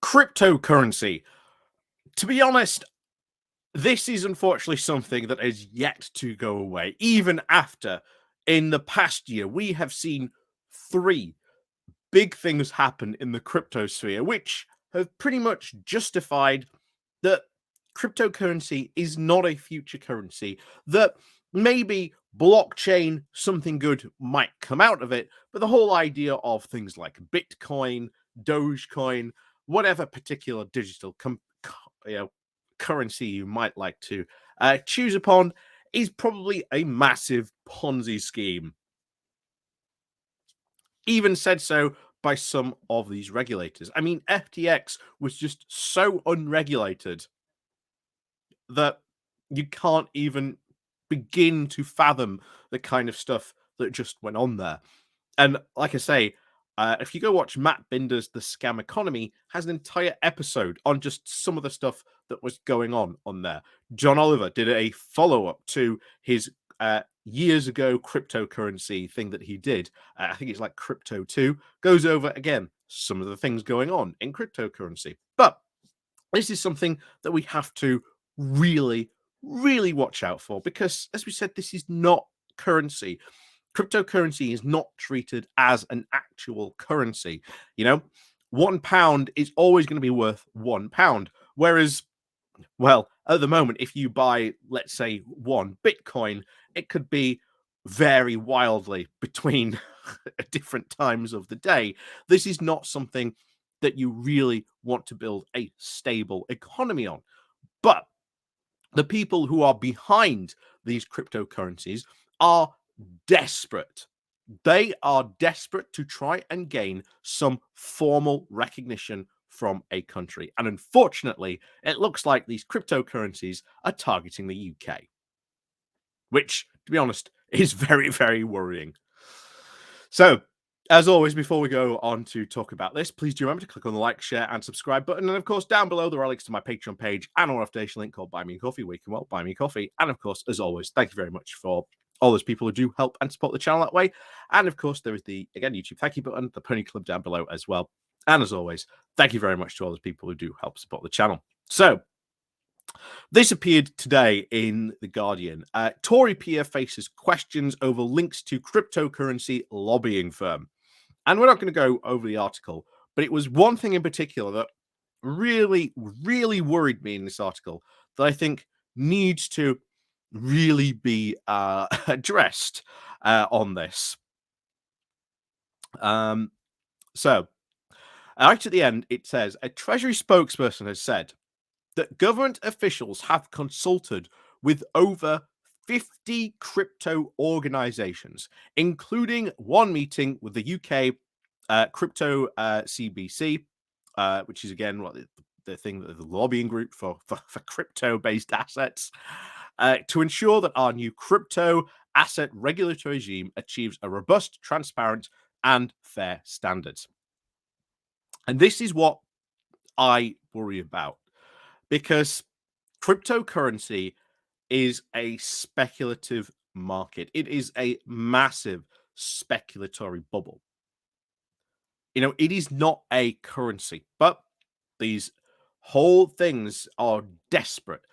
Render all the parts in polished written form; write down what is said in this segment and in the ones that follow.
Cryptocurrency. To be honest, this is unfortunately something that is yet to go away. Even after, in the past year, we have seen three big things happen in the crypto sphere, which have pretty much justified that cryptocurrency is not a future currency, that maybe blockchain, something good might come out of it, but the whole idea of things like Bitcoin, Dogecoin, whatever particular digital you know, currency you might like to choose upon is probably a massive Ponzi scheme. Even said so by some of these regulators. I mean, FTX was just so unregulated that you can't even begin to fathom the kind of stuff that just went on there. And like I say, if you go watch Matt Binder's The Scam Economy, has an entire episode on just some of the stuff that was going on there. John Oliver did a follow-up to his years ago cryptocurrency thing that he did. I think it's like Crypto 2, goes over again some of the things going on in cryptocurrency. But this is something that we have to really, really watch out for because, as we said, this is not currency. Cryptocurrency is not treated as an actual currency. You know, £1 is always going to be worth £1. Whereas, well, at the moment, if you buy, let's say, one Bitcoin, it could be vary wildly between different times of the day. This is not something that you really want to build a stable economy on. But the people who are behind these cryptocurrencies are desperate. They are desperate to try and gain some formal recognition from a country. And unfortunately, it looks like these cryptocurrencies are targeting the UK, which, to be honest, is very, very worrying. So, as always, before we go on to talk about this, please do remember to click on the like, share, and subscribe button. And of course, down below, there are links to my Patreon page and an affiliation link called Buy Me a Coffee, where you can buy me a coffee. And of course, as always, thank you very much for all those people who do help and support the channel that way. And of course, there is the, again, YouTube thank you button, the Pony Club down below as well. And as always, thank you very much to all those people who do help support the channel. So, this appeared today in The Guardian. Tory peer faces questions over links to cryptocurrency lobbying firm. And we're not going to go over the article, but it was one thing in particular that really, really worried me in this article that I think needs to really be addressed on this. So, right at the end, it says, a Treasury spokesperson has said that government officials have consulted with over 50 crypto organizations, including one meeting with the UK crypto CBC, which is again the thing, the lobbying group for crypto-based assets, to ensure that our new crypto asset regulatory regime achieves a robust, transparent, and fair standards. And this is what I worry about, because cryptocurrency is a speculative market. It is a massive speculatory bubble. You know, it is not a currency, but these whole things are desperate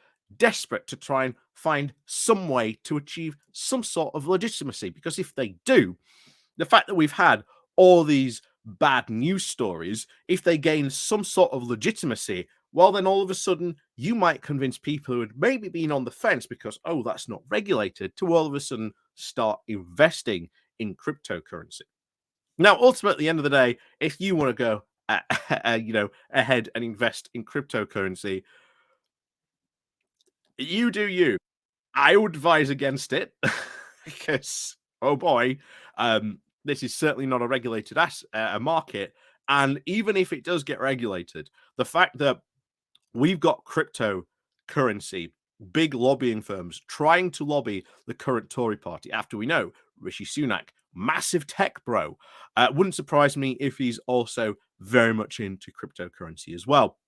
to try and find some way to achieve some sort of legitimacy. Because if they do, the fact that we've had all these bad news stories, if they gain some sort of legitimacy, well, then all of a sudden you might convince people who had maybe been on the fence because, oh, that's not regulated, to all of a sudden start investing in cryptocurrency. Now, ultimately, at the end of the day, if you want to go, ahead and invest in cryptocurrency, you do you. I would advise against it because, oh boy, this is certainly not a regulated market. And even if it does get regulated, the fact that we've got cryptocurrency, big lobbying firms trying to lobby the current Tory party, after we know Rishi Sunak, massive tech bro, wouldn't surprise me if he's also very much into cryptocurrency as well.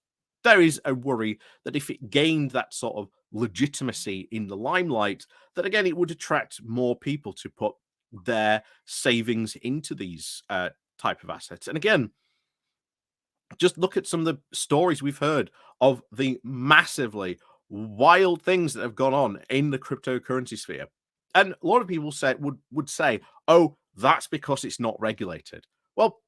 There is a worry that if it gained that sort of legitimacy in the limelight, that again, it would attract more people to put their savings into these type of assets. And again, Just look at some of the stories we've heard of the massively wild things that have gone on in the cryptocurrency sphere. And a lot of people would say, "Oh, that's because it's not regulated." Well,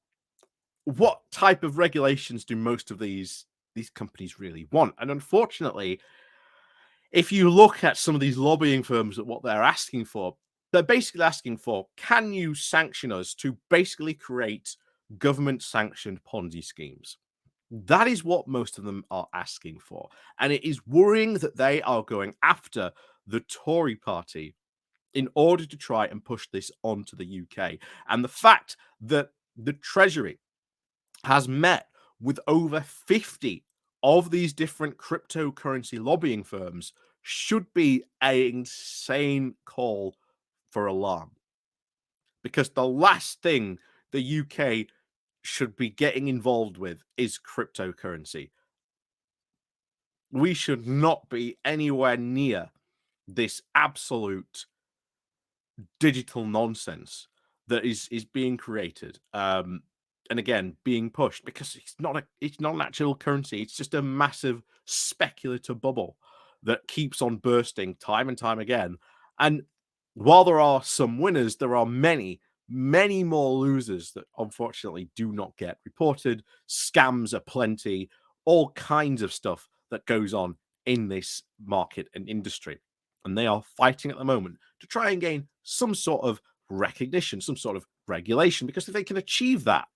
what type of regulations do most of these companies really want? And unfortunately, if you look at some of these lobbying firms at what they're asking for, they're basically asking for, can you sanction us to basically create government sanctioned Ponzi schemes? That is what most of them are asking for. And it is worrying that they are going after the Tory party in order to try and push this onto the UK. And the fact that the Treasury has met with over 50 of these different cryptocurrency lobbying firms should be an insane call for alarm. Because the last thing the UK should be getting involved with is cryptocurrency. We should not be anywhere near this absolute digital nonsense that is being created, and again being pushed, because it's not an actual currency. It's just a massive speculative bubble that keeps on bursting time and time again. And while there are some winners, there are many more losers that unfortunately do not get reported. Scams are plenty, all kinds of stuff that goes on in this market and industry, and they are fighting at the moment to try and gain some sort of recognition, some sort of regulation, because if they can achieve that,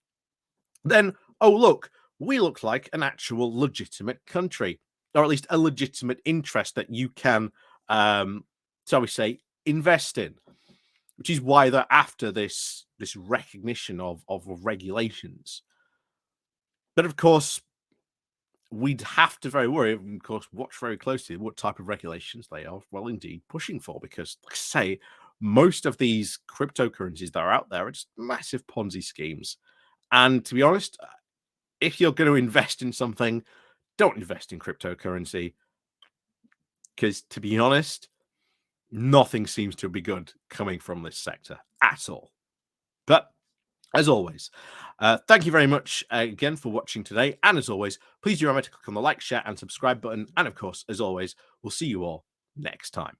then, oh, look, we look like an actual legitimate country, or at least a legitimate interest that you can, shall we say, invest in, which is why they're after this recognition of regulations. But of course, we'd have to very worry, and of course, watch very closely what type of regulations they are, well, indeed, pushing for. Because, like I say, most of these cryptocurrencies that are out there are just massive Ponzi schemes. And to be honest, if you're going to invest in something, don't invest in cryptocurrency. Because, to be honest, nothing seems to be good coming from this sector at all. But as always, thank you very much again for watching today. And as always, please do remember to click on the like, share, and subscribe button. And of course, as always, we'll see you all next time.